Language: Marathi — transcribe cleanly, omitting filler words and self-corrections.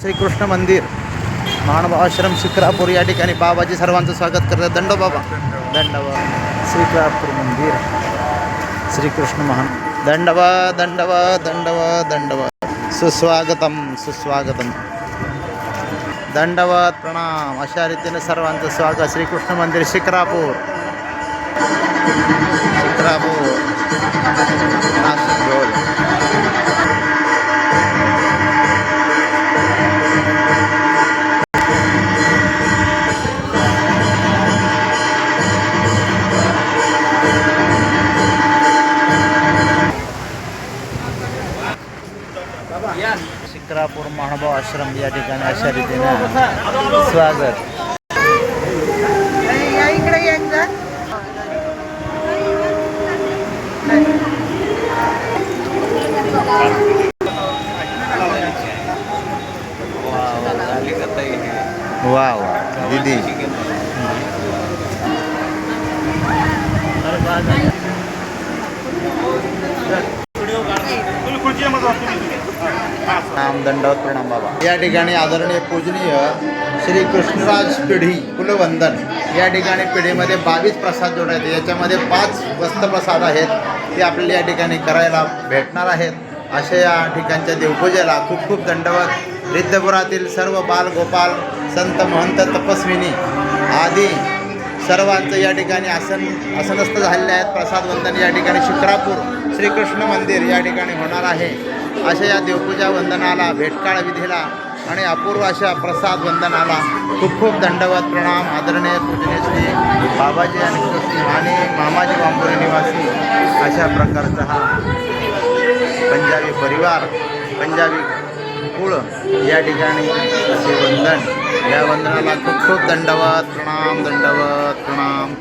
श्रीकृष्ण मंदिर महानुभाव आश्रम शिक्रापूर या ठिकाणी बाबाजी सर्वांचं स्वागत करतात. दंडो बाबा, दंडवत. शिक्रापूर मंदिर श्रीकृष्ण महान दंडवत दंडवत दंडवत दंडवत. सुस्वागतम सुस्वागतम. दंडवत प्रणाम. अशा रीतीने सर्वांचं स्वागत. श्रीकृष्ण मंदिर शिक्रापूर, शिक्रापूर नाशिक रोड. शिक्रापूर महानुभाव आश्रम या ठिकाणी अशा रीतीने स्वागत. वाव दीदी नाम दंडवत प्रणाम बाबा. या ठिकाणी आदरणीय पूजनीय श्री कृष्णराज पिढी कुलवंदन या ठिकाणी पिढीमध्ये 22 प्रसाद जोडायचे. याच्यामध्ये 5 वस्त्रप्रसाद आहेत ते आपल्याला या ठिकाणी करायला भेटणार आहेत. अशा या ठिकाणच्या देवपूजेला खूप खूप दंडवत. रिद्धपुरातील सर्व बाल गोपाल संत महंत तपस्विनी आदी सर्वांचं या ठिकाणी आसनस्थ झालेले आहेत. प्रसाद वंदन या ठिकाणी शिक्रापूर श्रीकृष्ण मंदिर या ठिकाणी होणार आहे. अशा या देवपूजा वंदनाला, भेटकाळ विधीला आणि अपूर्व अशा प्रसाद वंदनाला खूप खूप दंडवत प्रणाम. आदरणीय पूजनीय श्री बाबाजी आणि कृष्ण आणि मामाजी वांबोरे निवासी अशा प्रकारचा हा पंजाबी परिवार, पंजाबी कुळ या ठिकाणी असे वंदन. या वंदनाला खूप खूप दंडवत प्रणाम, दंडवत प्रणाम.